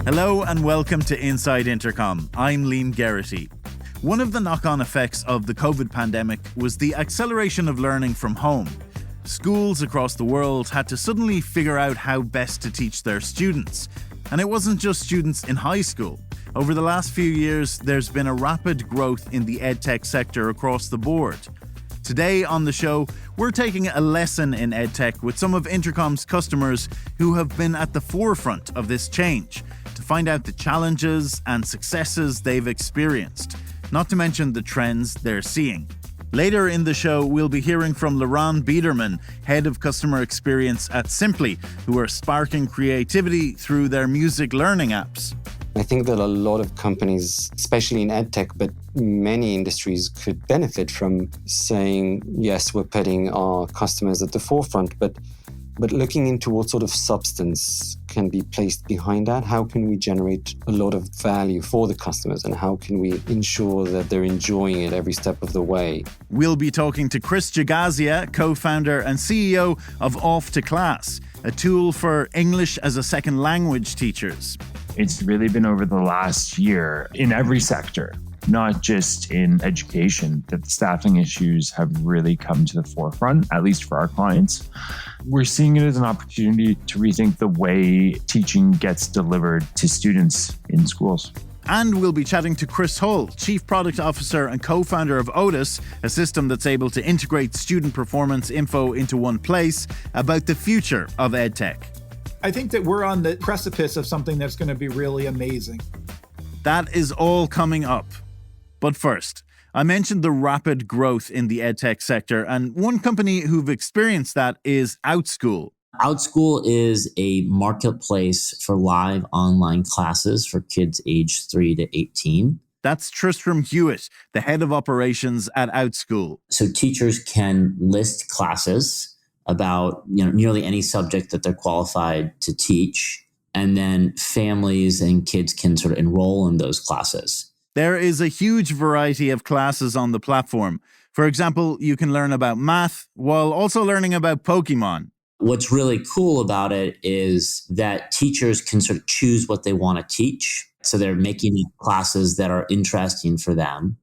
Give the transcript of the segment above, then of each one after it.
Hello and welcome to Inside Intercom. I'm Liam Geraghty. One of the knock-on effects of the COVID pandemic was the acceleration of learning from home. Schools across the world had to suddenly figure out how best to teach their students. And it wasn't just students in high school. Over the last few years, there's been a rapid growth in the edtech sector across the board. Today on the show, we're taking a lesson in edtech with some of Intercom's customers who have been at the forefront of this change to find out the challenges and successes they've experienced, not to mention the trends they're seeing. Later in the show, we'll be hearing from Liran Biderman, Head of Customer Experience at Simply, who are sparking creativity through their music learning apps. I think that a lot of companies, especially in edtech, but many industries could benefit from saying, yes, we're putting our customers at the forefront, but looking into what sort of substance can be placed behind that. How can we generate a lot of value for the customers, and how can we ensure that they're enjoying it every step of the way? We'll be talking to Kris Jagasia, co-founder and CEO of Off to Class, a tool for English as a second language teachers. It's really been over the last year in every sector, not just in education, that the staffing issues have really come to the forefront, at least for our clients. We're seeing it as an opportunity to rethink the way teaching gets delivered to students in schools. And we'll be chatting to Chris Hull, Chief Product Officer and co-founder of Otus, a system that's able to integrate student performance info into one place, about the future of edtech. I think that we're on the precipice of something that's going to be really amazing. That is all coming up. But first, I mentioned the rapid growth in the edtech sector, and one company who've experienced that is Outschool. Outschool is a marketplace for live online classes for kids aged 3 to 18. That's Tristram Hewitt, the head of operations at Outschool. So teachers can list classes about nearly any subject that they're qualified to teach, and then families and kids can sort of enroll in those classes. There is a huge variety of classes on the platform. For example, you can learn about math while also learning about Pokemon. What's really cool about it is that teachers can sort of choose what they want to teach. So they're making classes that are interesting for them.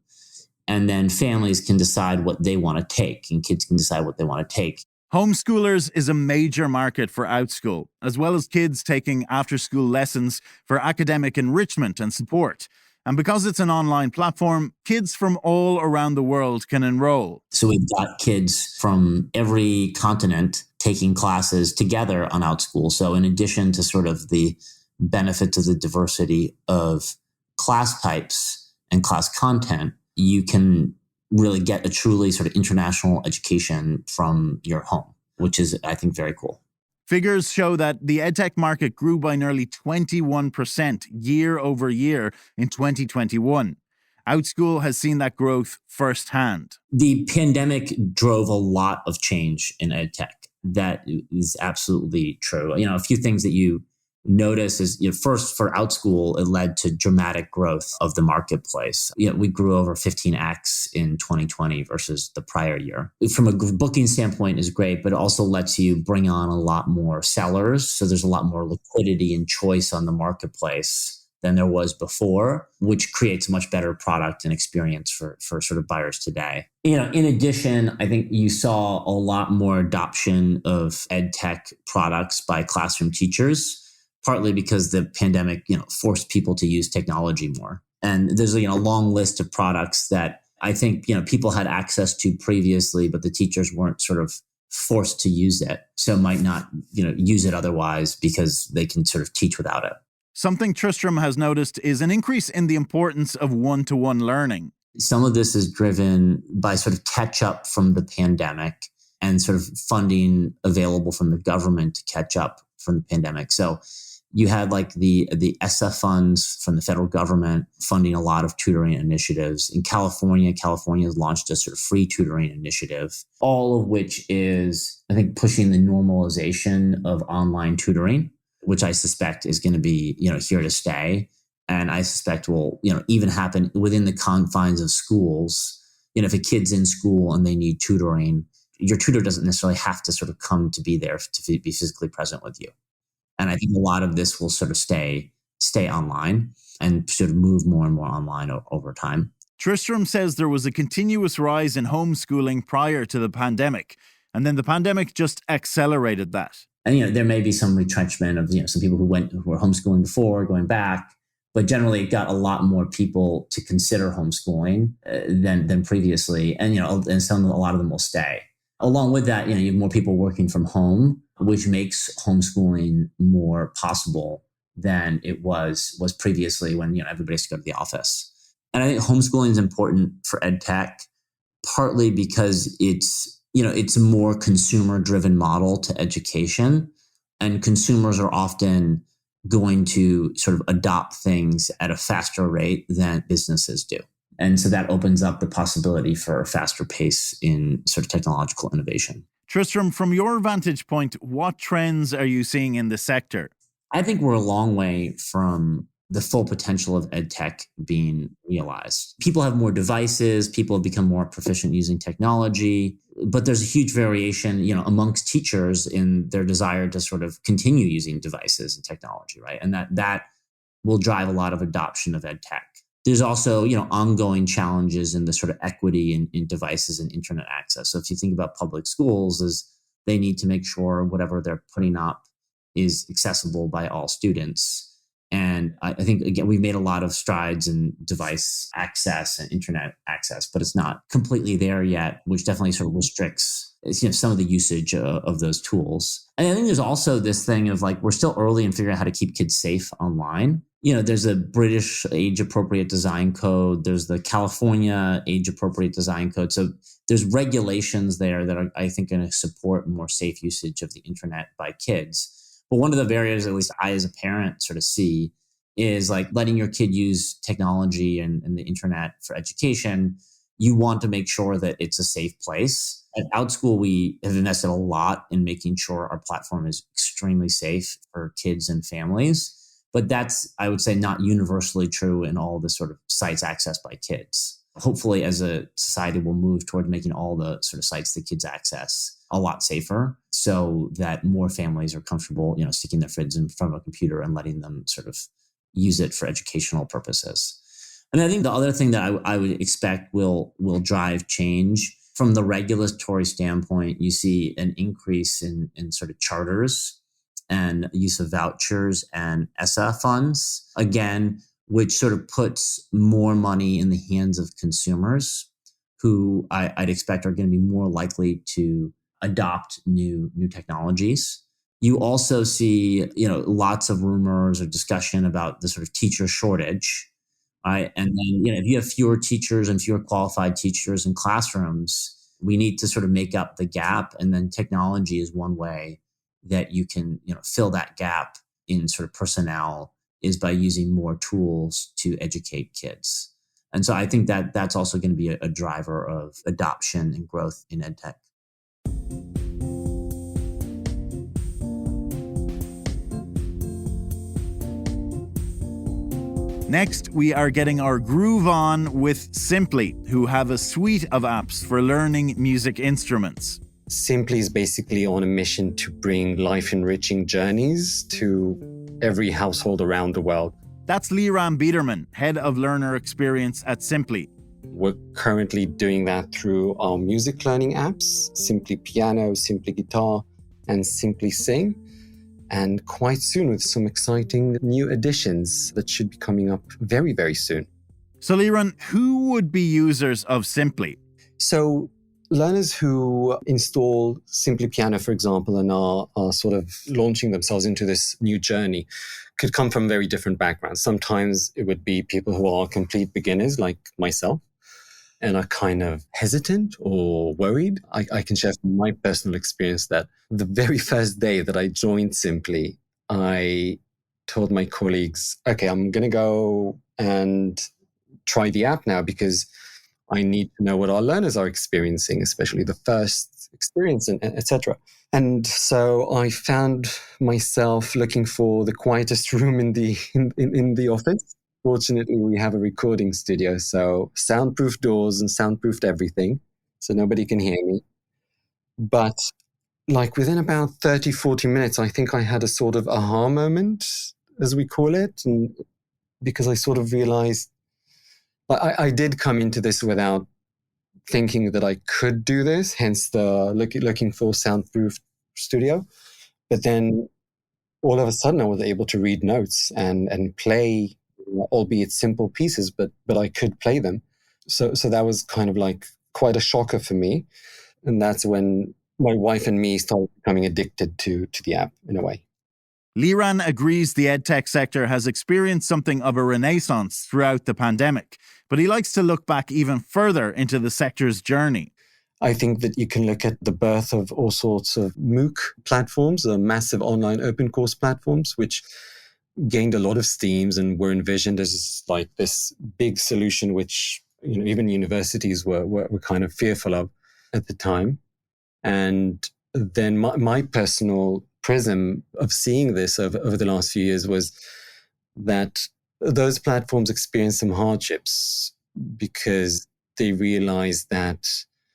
And then families can decide what they want to take, and kids can decide what they want to take. Homeschoolers is a major market for Outschool, as well as kids taking after-school lessons for academic enrichment and support. And because it's an online platform, kids from all around the world can enroll. So we've got kids from every continent taking classes together on Outschool. So in addition to sort of the benefits of the diversity of class types and class content, you can really get a truly sort of international education from your home, which is, I think, very cool. Figures show that the edtech market grew by nearly 21% year over year in 2021. Outschool has seen that growth firsthand. The pandemic drove a lot of change in edtech. That is absolutely true. A few things that you notice is, first, for Outschool, it led to dramatic growth of the marketplace. We grew over 15x in 2020 versus the prior year. From a booking standpoint is great, but it also lets you bring on a lot more sellers. So there's a lot more liquidity and choice on the marketplace than there was before, which creates a much better product and experience for sort of buyers today. In addition, I think you saw a lot more adoption of edtech products by classroom teachers, partly because the pandemic, forced people to use technology more. And there's a long list of products that I think, people had access to previously, but the teachers weren't sort of forced to use it. So might not, use it otherwise because they can sort of teach without it. Something Tristram has noticed is an increase in the importance of one-to-one learning. Some of this is driven by sort of catch up from the pandemic and sort of funding available from the government to catch up from the pandemic. So you had like the SF funds from the federal government funding a lot of tutoring initiatives. In California has launched a sort of free tutoring initiative, all of which is, I think, pushing the normalization of online tutoring, which I suspect is going to be, here to stay. And I suspect will, even happen within the confines of schools. If a kid's in school and they need tutoring, your tutor doesn't necessarily have to sort of come to be there to be physically present with you. And I think a lot of this will sort of stay stay online and sort of move more and more online over time. Tristram says there was a continuous rise in homeschooling prior to the pandemic, and then the pandemic just accelerated that. And there may be some retrenchment of some people who were homeschooling before going back, but generally it got a lot more people to consider homeschooling than previously, and a lot of them will stay. Along with that, you have more people working from home, which makes homeschooling more possible than it was previously when everybody used to go to the office. And I think homeschooling is important for edtech, partly because it's a more consumer-driven model to education, and consumers are often going to sort of adopt things at a faster rate than businesses do. And so that opens up the possibility for a faster pace in sort of technological innovation. Tristram, from your vantage point, what trends are you seeing in the sector? I think we're a long way from the full potential of edtech being realized. People have more devices, people have become more proficient using technology, but there's a huge variation, amongst teachers in their desire to sort of continue using devices and technology, right? And that will drive a lot of adoption of edtech. There's also, ongoing challenges in the sort of equity in devices and internet access. So if you think about public schools, is they need to make sure whatever they're putting up is accessible by all students. And I think, again, we've made a lot of strides in device access and internet access, but it's not completely there yet, which definitely sort of restricts some of the usage of those tools. And I think there's also this thing of we're still early in figuring out how to keep kids safe online. There's a British age-appropriate design code. There's the California age-appropriate design code. So there's regulations there that are, I think, going to support more safe usage of the internet by kids. But one of the barriers, at least I as a parent sort of see, is letting your kid use technology and the internet for education. You want to make sure that it's a safe place. At Outschool, we have invested a lot in making sure our platform is extremely safe for kids and families. But that's, I would say, not universally true in all the sort of sites accessed by kids. Hopefully, as a society, we'll move toward making all the sort of sites that kids access a lot safer, so that more families are comfortable, sticking their kids in front of a computer and letting them sort of use it for educational purposes. And I think the other thing that I would expect will drive change from the regulatory standpoint, you see an increase in sort of charters and use of vouchers and ESSA funds, again, which sort of puts more money in the hands of consumers who I'd expect are going to be more likely to adopt new technologies. You also see, lots of rumors or discussion about the sort of teacher shortage, right? And then, if you have fewer teachers and fewer qualified teachers in classrooms, we need to sort of make up the gap. And then technology is one way that you can, fill that gap in sort of personnel, is by using more tools to educate kids. And so I think that that's also going to be a driver of adoption and growth in edtech. Next, we are getting our groove on with Simply, who have a suite of apps for learning music instruments. Simply is basically on a mission to bring life-enriching journeys to every household around the world. That's Liran Biderman, Head of Learner Experience at Simply. We're currently doing that through our music learning apps, Simply Piano, Simply Guitar, and Simply Sing. And quite soon with some exciting new additions that should be coming up very, very soon. So Liran, who would be users of Simply? So learners who install Simply Piano, for example, and are sort of launching themselves into this new journey could come from very different backgrounds. Sometimes it would be people who are complete beginners like myself and are kind of hesitant or worried. I can share from my personal experience that the very first day that I joined Simply, I told my colleagues, okay, I'm going to go and try the app now because I need to know what our learners are experiencing, especially the first experience, and etc. And so I found myself looking for the quietest room in the office. Fortunately, we have a recording studio, so soundproof doors and soundproofed everything, so nobody can hear me. But within about 30, 40 minutes, I think I had a sort of aha moment as we call it. And because I sort of realized I did come into this without thinking that I could do this, hence the looking for soundproof studio. But then all of a sudden I was able to read notes and play, albeit simple pieces, but I could play them. So that was kind of like quite a shocker for me. And that's when my wife and me started becoming addicted to the app in a way. Liran agrees the edtech sector has experienced something of a renaissance throughout the pandemic, but he likes to look back even further into the sector's journey. I think that you can look at the birth of all sorts of MOOC platforms, massive online open course platforms, which gained a lot of steams and were envisioned as like this big solution, which even universities were kind of fearful of at the time. And then my personal prism of seeing this over the last few years was that those platforms experienced some hardships because they realized that,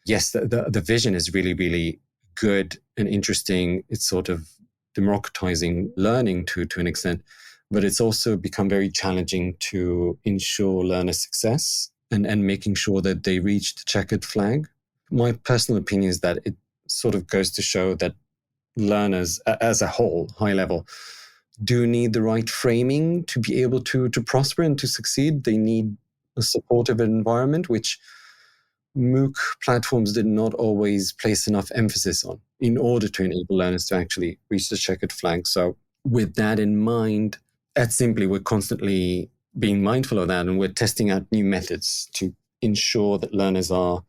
yes, the vision is really, really good and interesting. It's sort of democratizing learning to an extent, but it's also become very challenging to ensure learner success and making sure that they reach the checkered flag. My personal opinion is that it sort of goes to show that learners as a whole, high level, do need the right framing to be able to prosper and to succeed. They need a supportive environment, which MOOC platforms did not always place enough emphasis on in order to enable learners to actually reach the checkered flag. So with that in mind, at Simply, we're constantly being mindful of that, and we're testing out new methods to ensure that learners are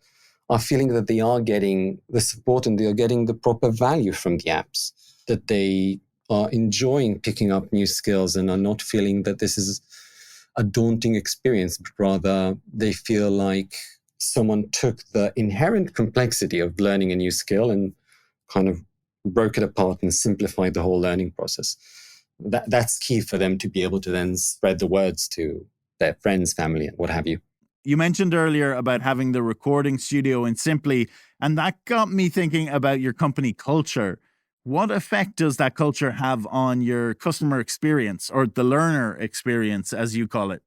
feeling that they are getting the support and they are getting the proper value from the apps, that they are enjoying picking up new skills and are not feeling that this is a daunting experience, but rather they feel like someone took the inherent complexity of learning a new skill and kind of broke it apart and simplified the whole learning process. That's key for them to be able to then spread the words to their friends, family, and what have you. You mentioned earlier about having the recording studio in Simply, and that got me thinking about your company culture. What effect does that culture have on your customer experience, or the learner experience, as you call it?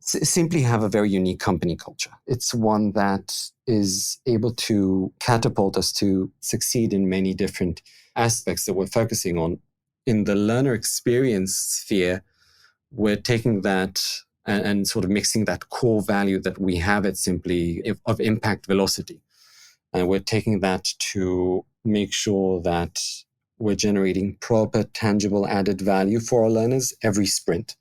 Simply have a very unique company culture. It's one that is able to catapult us to succeed in many different aspects that we're focusing on. In the learner experience sphere, we're taking that and sort of mixing that core value that we have at Simply of impact velocity. And we're taking that to make sure that we're generating proper, tangible added value for our learners every sprint.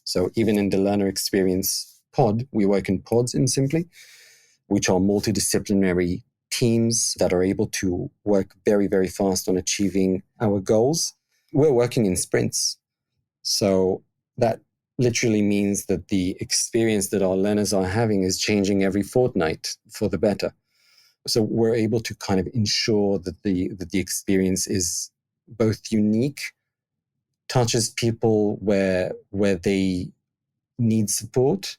So even in the learner experience pod, we work in pods in Simply, which are multidisciplinary teams that are able to work very, very fast on achieving our goals. We're working in sprints. So that literally means that the experience that our learners are having is changing every fortnight for the better. So we're able to kind of ensure that the experience is both unique, touches people where they need support,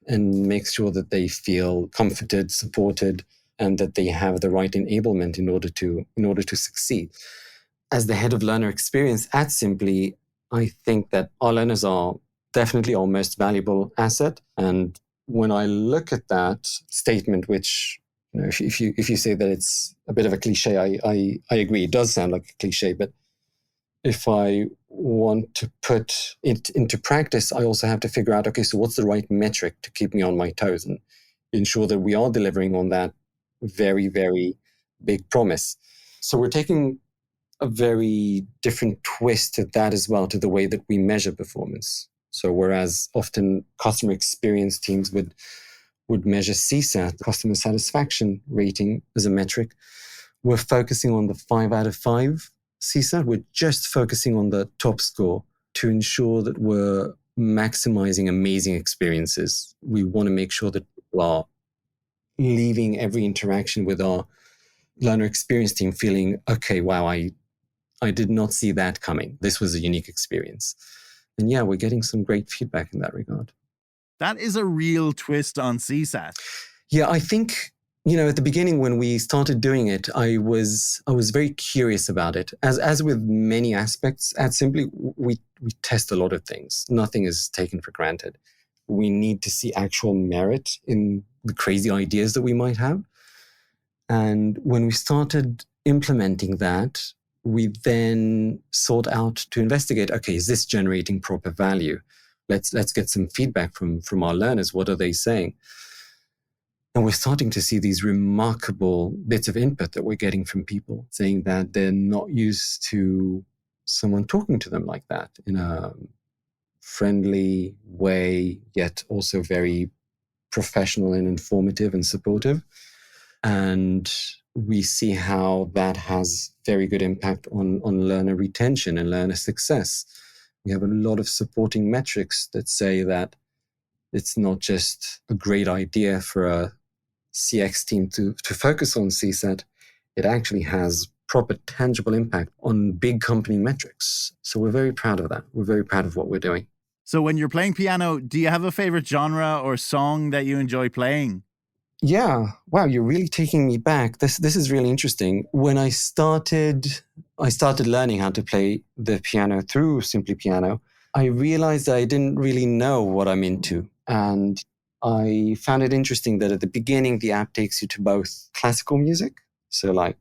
and makes sure that they feel comforted, supported, and that they have the right enablement in order to succeed. As the head of learner experience at Simply, I think that our learners are definitely our most valuable asset. And when I look at that statement, which, if you say that it's a bit of a cliche, I agree. It does sound like a cliche, but if I want to put it into practice, I also have to figure out, okay, so what's the right metric to keep me on my toes and ensure that we are delivering on that very, very big promise. So we're taking a very different twist to that as well, to the way that we measure performance. So whereas often customer experience teams would measure CSAT, customer satisfaction rating, as a metric, we're focusing on the 5 out of 5 CSAT. We're just focusing on the top score to ensure that we're maximizing amazing experiences. We want to make sure that people are leaving every interaction with our learner experience team feeling, okay, wow, I did not see that coming. This was a unique experience. And yeah, we're getting some great feedback in that regard. That is a real twist on CSAT. Yeah, I think At the beginning when we started doing it, I was very curious about it. As with many aspects at Simply, we test a lot of things. Nothing is taken for granted. We need to see actual merit in the crazy ideas that we might have. And when we started implementing that, we then sought out to investigate, okay, is this generating proper value? Let's get some feedback from our learners. What are they saying? And we're starting to see these remarkable bits of input that we're getting from people saying that they're not used to someone talking to them like that in a friendly way, yet also very professional and informative and supportive. And we see how that has very good impact on learner retention and learner success. We have a lot of supporting metrics that say that it's not just a great idea for a CX team to focus on CSAT. It actually has proper tangible impact on big company metrics. So we're very proud of that. We're very proud of what we're doing. So when you're playing piano, do you have a favorite genre or song that you enjoy playing? Yeah. Wow, you're really taking me back. This is really interesting. When I started learning how to play the piano through Simply Piano, I realized I didn't really know what I'm into. And I found it interesting that at the beginning, the app takes you to both classical music, so like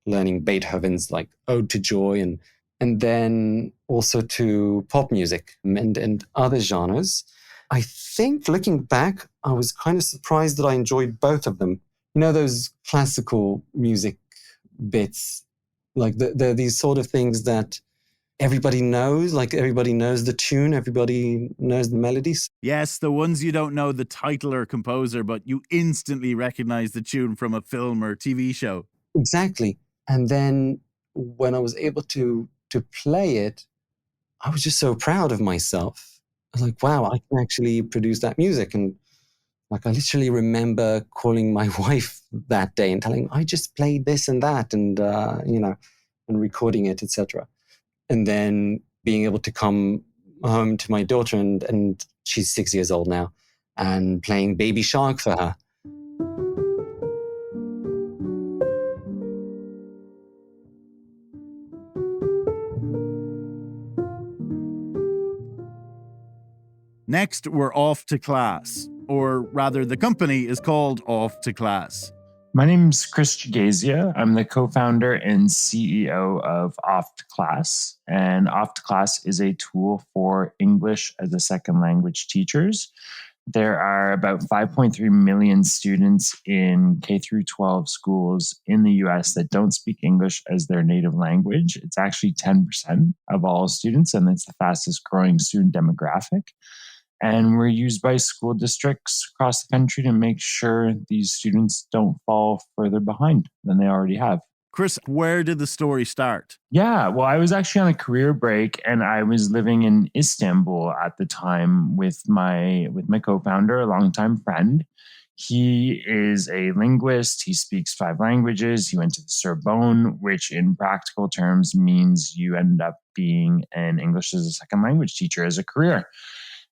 learning Beethoven's like Ode to Joy, and then also to pop music and other genres. I think looking back, I was kind of surprised that I enjoyed both of them. Those classical music bits, like they're these sort of things that everybody knows, like everybody knows the tune, everybody knows the melodies. Yes, the ones you don't know the title or composer, but you instantly recognize the tune from a film or TV show. Exactly. And then when I was able to play it, I was just so proud of myself. I was like, wow, I can actually produce that music. And like, I literally remember calling my wife that day and telling, I just played this and that and recording it, etc. And then being able to come home to my daughter, and she's 6 years old now, and playing Baby Shark for her. Next, we're off to class. Or rather, the company is called Off to Class. My name's Kris Jagasia. I'm the co-founder and CEO of Class. And Class is a tool for English as a second language teachers. There are about 5.3 million students in K through 12 schools in the US that don't speak English as their native language. It's actually 10% of all students, and it's the fastest growing student demographic. And we're used by school districts across the country to make sure these students don't fall further behind than they already have. Kris, where did the story start? Yeah, well, I was actually on a career break and I was living in Istanbul at the time with my co-founder, a longtime friend. He is a linguist. He speaks 5 languages. He went to the Sorbonne, which in practical terms means you end up being an English as a second language teacher as a career.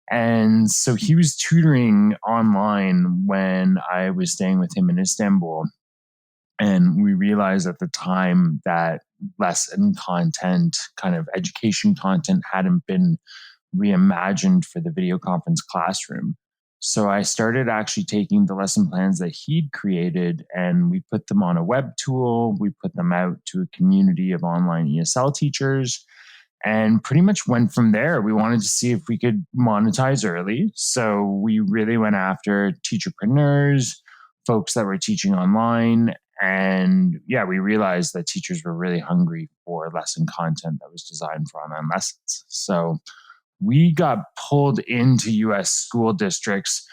And so he was tutoring online when I was staying with him in Istanbul. And we realized at the time that lesson content, kind of education content, hadn't been reimagined for the video conference classroom. So I started actually taking the lesson plans that he'd created and we put them on a web tool. We put them out to a community of online ESL teachers. And pretty much went from there. We wanted to see if we could monetize early. So we really went after teacherpreneurs, folks that were teaching online. And yeah, we realized that teachers were really hungry for lesson content that was designed for online lessons. So we got pulled into US school districts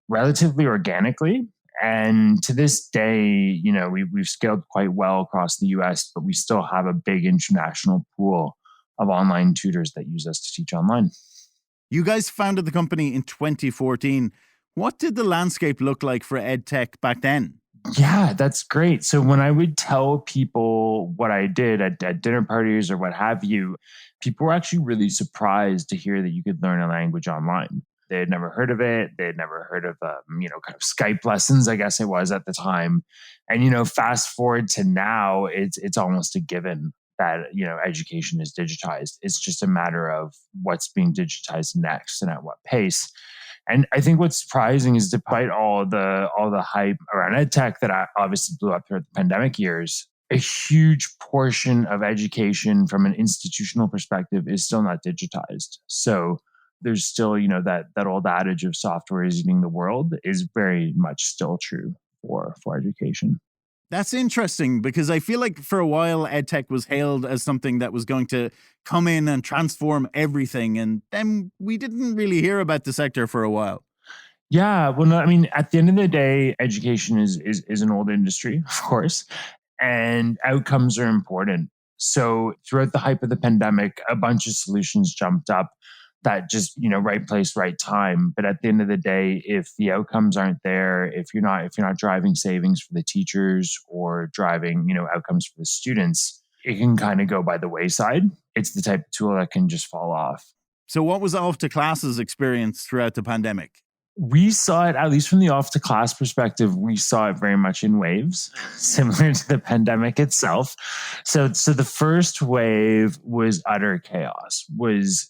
relatively organically. And to this day, we've scaled quite well across the US, but we still have a big international pool of online tutors that use us to teach online. You guys founded the company in 2014. What did the landscape look like for edtech back then? Yeah, that's great. So when I would tell people what I did at dinner parties or what have you, people were actually really surprised to hear that you could learn a language online. They had never heard of it. They had never heard of, kind of Skype lessons, I guess it was at the time. And, fast forward to now, it's almost a given that, education is digitized. It's just a matter of what's being digitized next and at what pace. And I think what's surprising is despite all the hype around edtech that obviously blew up throughout the pandemic years, a huge portion of education from an institutional perspective is still not digitized. So there's still, that old adage of software is eating the world is very much still true for education. That's interesting because I feel like for a while, edtech was hailed as something that was going to come in and transform everything. And then we didn't really hear about the sector for a while. Yeah. Well, no, I mean, at the end of the day, education is an old industry, of course, and outcomes are important. So throughout the hype of the pandemic, a bunch of solutions jumped up that just, right place, right time. But at the end of the day, if the outcomes aren't there, if you're not driving savings for the teachers or driving, outcomes for the students, it can kind of go by the wayside. It's the type of tool that can just fall off. So what was Off to Classes experience throughout the pandemic? We saw it, at least from the off to class perspective, we saw it very much in waves, similar to the pandemic itself. So the first wave was utter chaos, was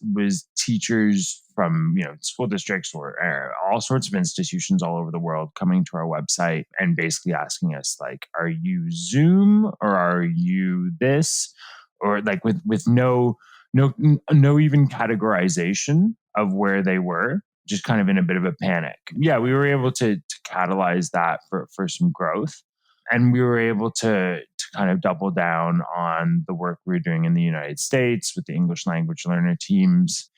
teachers from, school districts or all sorts of institutions all over the world coming to our website and basically asking us, like, are you Zoom or are you this? Or like with no even categorization of where they were, just kind of in a bit of a panic. Yeah, we were able to catalyze that for some growth. And we were able to kind of double down on the work we were doing in the United States with the English language learner teams.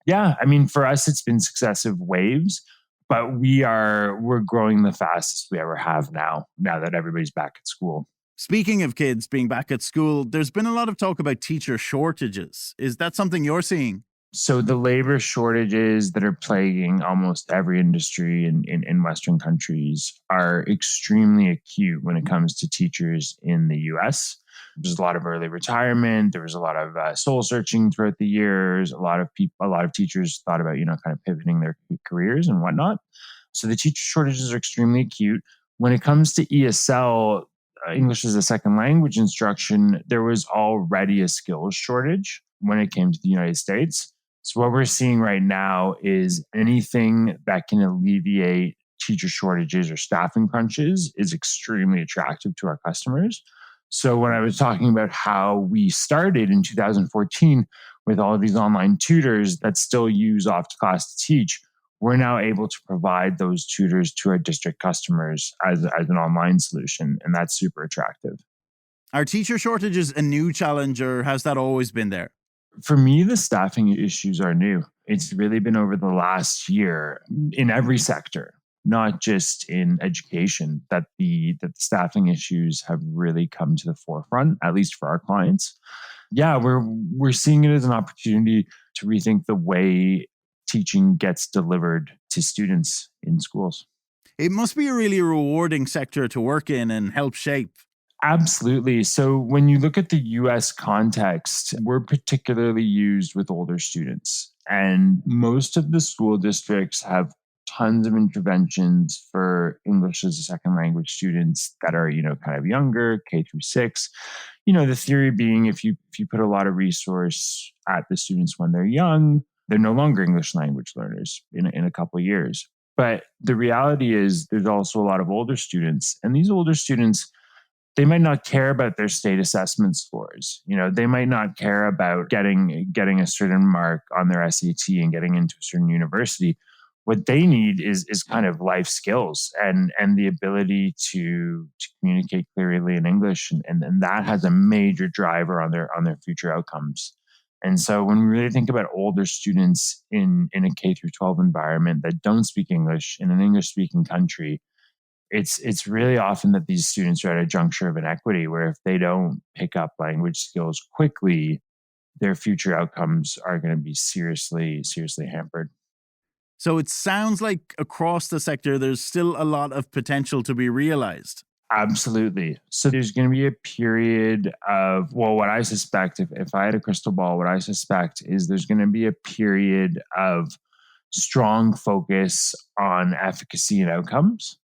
Yeah, I mean, for us, it's been successive waves, but we're growing the fastest we ever have now that everybody's back at school. Speaking of kids being back at school, there's been a lot of talk about teacher shortages. Is that something you're seeing? So the labor shortages that are plaguing almost every industry in Western countries are extremely acute when it comes to teachers in the US. There's a lot of early retirement. There was a lot of soul searching throughout the years. A lot of teachers thought about, kind of pivoting their careers and whatnot. So the teacher shortages are extremely acute. When it comes to ESL, English as a second language instruction, there was already a skills shortage when it came to the United States. So what we're seeing right now is anything that can alleviate teacher shortages or staffing crunches is extremely attractive to our customers. So when I was talking about how we started in 2014 with all of these online tutors that still use Off to Class to teach, we're now able to provide those tutors to our district customers as an online solution. And that's super attractive. Are teacher shortages a new challenge or has that always been there? For me, the staffing issues are new. It's really been over the last year in every sector, not just in education, that the staffing issues have really come to the forefront, at least for our clients. Yeah, we're seeing it as an opportunity to rethink the way teaching gets delivered to students in schools. It must be a really rewarding sector to work in and help shape. Absolutely. So when you look at the US context, we're particularly used with older students. And most of the school districts have tons of interventions for English as a second language students that are, kind of younger, K through 6. The theory being if you put a lot of resource at the students when they're young, they're no longer English language learners in a couple of years. But the reality is there's also a lot of older students, and these older students, they might not care about their state assessment scores. They might not care about getting a certain mark on their SAT and getting into a certain university. What they need is kind of life skills and the ability to communicate clearly in English. And that has a major driver on their future outcomes. And so when we really think about older students in a K through 12 environment that don't speak English in an English speaking country, it's really often that these students are at a juncture of inequity where if they don't pick up language skills quickly, their future outcomes are going to be seriously hampered. So it sounds like across the sector, there's still a lot of potential to be realized. Absolutely. So there's going to be a period of, what I suspect, if I had a crystal ball, what I suspect is there's going to be a period of strong focus on efficacy and outcomes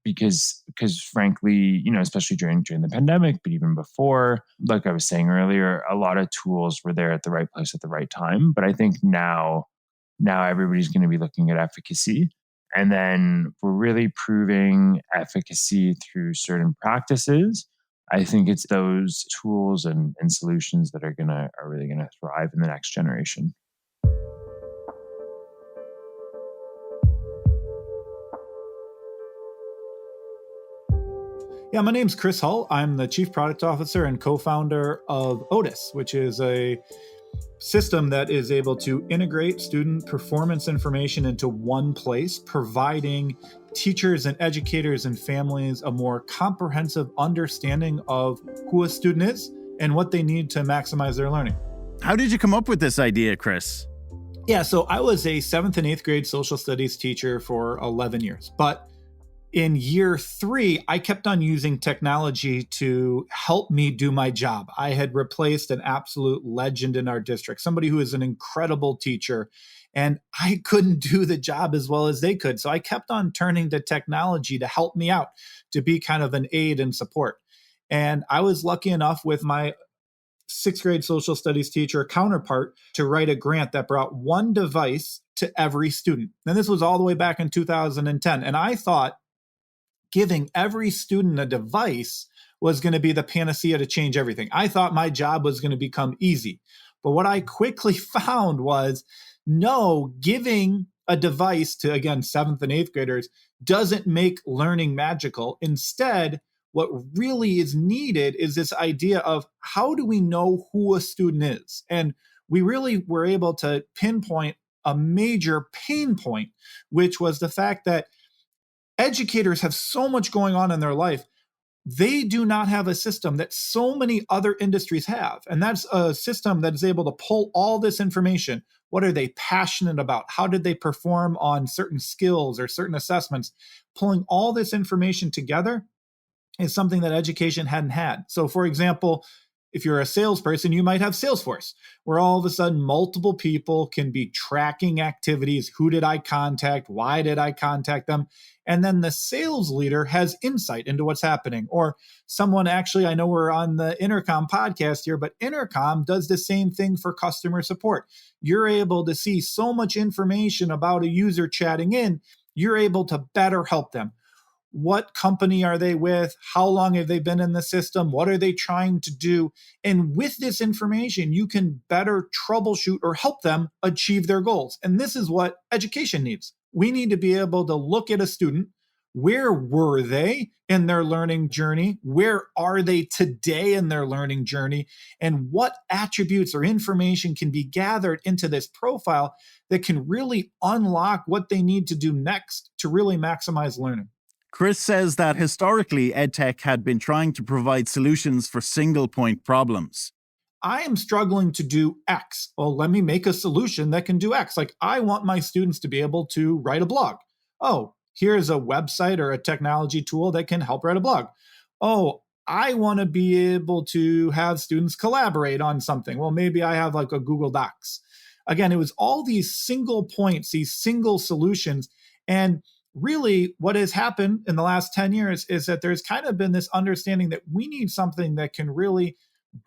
because frankly, especially during the pandemic, but even before, like I was saying earlier, a lot of tools were there at the right place at the right time. But I think now everybody's going to be looking at efficacy. And then we're really proving efficacy through certain practices. I think it's those tools and solutions that are really gonna thrive in the next generation. Yeah, my name's Kris Hull. I'm the Chief Product Officer and co-founder of Otus, which is a system that is able to integrate student performance information into one place, providing teachers and educators and families a more comprehensive understanding of who a student is and what they need to maximize their learning. How did you come up with this idea, Kris? Yeah, so I was a 7th and 8th grade social studies teacher for 11 years, but in year 3, I kept on using technology to help me do my job. I had replaced an absolute legend in our district, somebody who is an incredible teacher, and I couldn't do the job as well as they could. So I kept on turning to technology to help me out, to be kind of an aid and support. And I was lucky enough with my 6th grade social studies teacher counterpart to write a grant that brought one device to every student. And this was all the way back in 2010. And I thought giving every student a device was going to be the panacea to change everything. I thought my job was going to become easy. But what I quickly found was, no, giving a device to, again, 7th and 8th graders doesn't make learning magical. Instead, what really is needed is this idea of how do we know who a student is? And we really were able to pinpoint a major pain point, which was the fact that educators have so much going on in their life. They do not have a system that so many other industries have. And that's a system that is able to pull all this information. What are they passionate about? How did they perform on certain skills or certain assessments? Pulling all this information together is something that education hadn't had. So for example, if you're a salesperson, you might have Salesforce, where all of a sudden multiple people can be tracking activities. Who did I contact? Why did I contact them? And then the sales leader has insight into what's happening. Or someone, actually, I know we're on the Intercom podcast here, but Intercom does the same thing for customer support. You're able to see so much information about a user chatting in, you're able to better help them. What company are they with? How long have they been in the system? What are they trying to do? And with this information, you can better troubleshoot or help them achieve their goals. And this is what education needs. We need to be able to look at a student. Where were they in their learning journey? Where are they today in their learning journey? And what attributes or information can be gathered into this profile that can really unlock what they need to do next to really maximize learning? Kris says that historically, edtech had been trying to provide solutions for single-point problems. I am struggling to do X. Well, let me make a solution that can do X. Like, I want my students to be able to write a blog. Oh, here's a website or a technology tool that can help write a blog. Oh, I want to be able to have students collaborate on something. Well, maybe I have like a Google Docs. Again, it was all these single points, these single solutions. And really, what has happened in the last 10 years is that there's kind of been this understanding that we need something that can really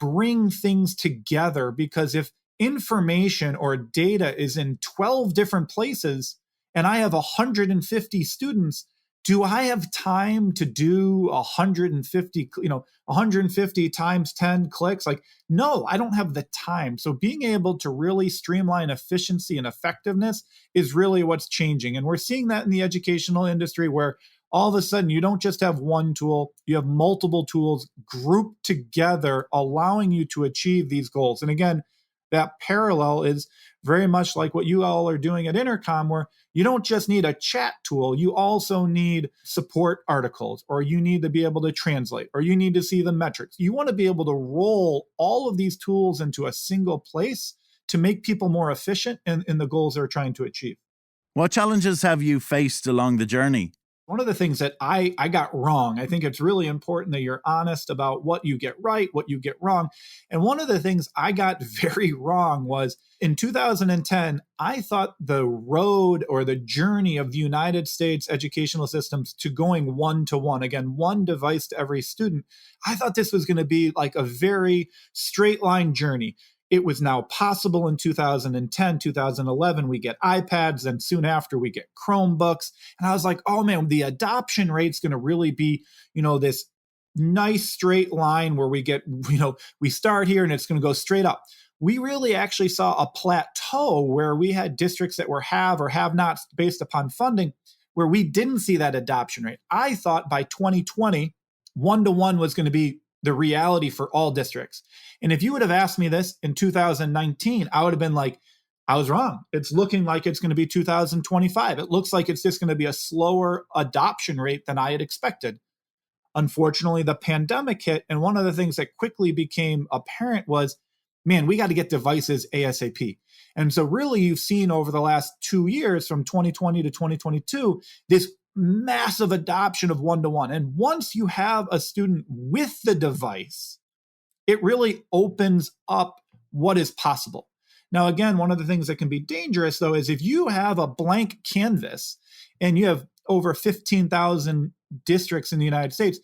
bring things together, because if information or data is in 12 different places and I have 150 students, do I have time to do 150 times 10 clicks? Like, no, I don't have the time. So being able to really streamline efficiency and effectiveness is really what's changing. And we're seeing that in the educational industry, where all of a sudden you don't just have one tool, you have multiple tools grouped together, allowing you to achieve these goals. And again, that parallel is very much like what you all are doing at Intercom, where you don't just need a chat tool, you also need support articles, or you need to be able to translate, or you need to see the metrics. You want to be able to roll all of these tools into a single place to make people more efficient in the goals they're trying to achieve. What challenges have you faced along the journey? One of the things that I got wrong, I think it's really important that you're honest about what you get right, what you get wrong. And one of the things I got very wrong was in 2010, I thought the road or the journey of the United States educational systems to going one-to-one, again, one device to every student, I thought this was going to be like a very straight line journey. It was now possible in 2010, 2011, we get iPads, and soon after we get Chromebooks. And I was like, oh man, the adoption rate's going to really be, this nice straight line where we get, we start here and it's going to go straight up. We really actually saw a plateau where we had districts that were have or have not based upon funding, where we didn't see that adoption rate. I thought by 2020, one-to-one was going to be the reality for all districts. And if you would have asked me this in 2019, I would have been like, I was wrong. It's looking like it's going to be 2025. It looks like it's just going to be a slower adoption rate than I had expected. Unfortunately, the pandemic hit. And one of the things that quickly became apparent was, man, we got to get devices ASAP. And so really you've seen over the last 2 years from 2020 to 2022, this massive adoption of one-to-one. And once you have a student with the device, it really opens up what is possible. Now, again, one of the things that can be dangerous, though, is if you have a blank canvas and you have over 15,000 districts in the United States,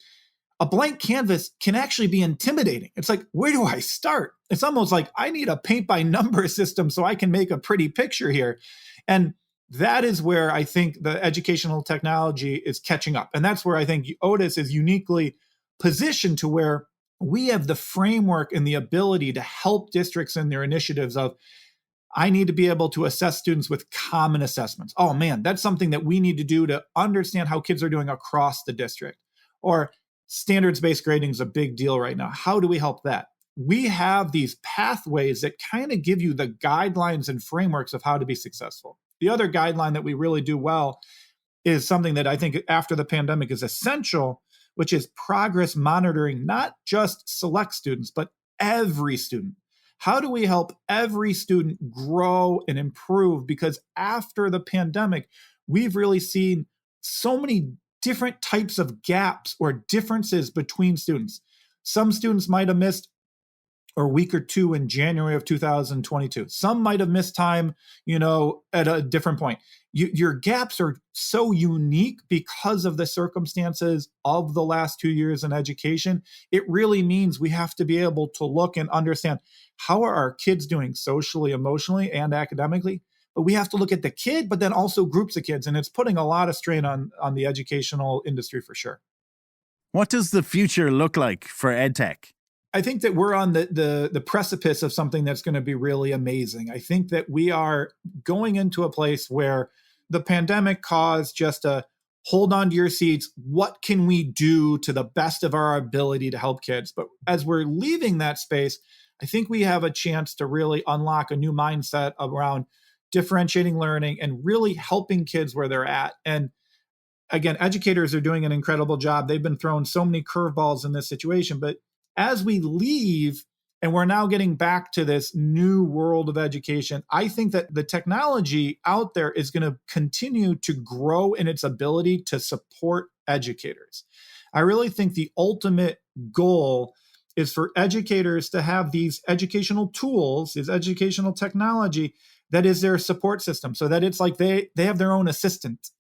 a blank canvas can actually be intimidating. It's like, where do I start? It's almost like I need a paint by number system so I can make a pretty picture here. And that is where I think the educational technology is catching up. And that's where I think Otus is uniquely positioned to where we have the framework and the ability to help districts in their initiatives of, I need to be able to assess students with common assessments. Oh man, that's something that we need to do to understand how kids are doing across the district. Or standards-based grading is a big deal right now. How do we help that? We have these pathways that kind of give you the guidelines and frameworks of how to be successful. The other guideline that we really do well is something that I think after the pandemic is essential, which is progress monitoring, not just select students, but every student. How do we help every student grow and improve? Because after the pandemic, we've really seen so many different types of gaps or differences between students. Some students might have missed a week or two in January of 2022. Some might have missed time, at a different point. Your gaps are so unique because of the circumstances of the last 2 years in education. It really means we have to be able to look and understand how are our kids doing socially, emotionally, and academically. But we have to look at the kid, but then also groups of kids. And it's putting a lot of strain on the educational industry for sure. What does the future look like for edtech? I think that we're on the precipice of something that's going to be really amazing. I think that we are going into a place where the pandemic caused just a hold on to your seats. What can we do to the best of our ability to help kids? But as we're leaving that space, I think we have a chance to really unlock a new mindset around differentiating learning and really helping kids where they're at. And again, educators are doing an incredible job. They've been thrown so many curveballs in this situation, but as we leave and we're now getting back to this new world of education, I think that the technology out there is going to continue to grow in its ability to support educators. I really think the ultimate goal is for educators to have these educational tools, this educational technology that is their support system, so that it's like they have their own assistant.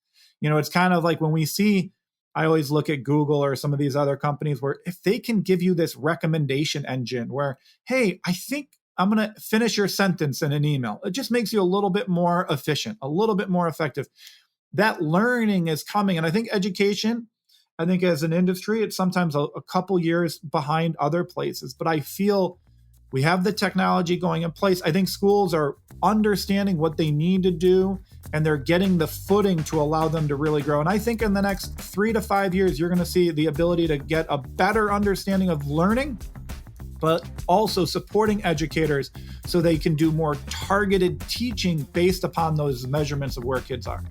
It's kind of like when we see, I always look at Google or some of these other companies where if they can give you this recommendation engine where, hey, I think I'm going to finish your sentence in an email. It just makes you a little bit more efficient, a little bit more effective. That learning is coming. And I think education, as an industry, it's sometimes a couple years behind other places. But I feel we have the technology going in place. I think schools are understanding what they need to do, and they're getting the footing to allow them to really grow. And I think in the next 3 to 5 years, you're going to see the ability to get a better understanding of learning, but also supporting educators so they can do more targeted teaching based upon those measurements of where kids are.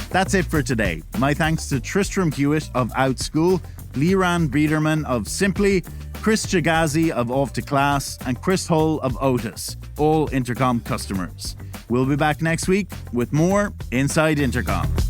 That's it for today. My thanks to Tristram Hewitt of Outschool, Liran Biderman of Simply, Kris Jagasia of Off to Class, and Chris Hull of Otus, all Intercom customers. We'll be back next week with more Inside Intercom.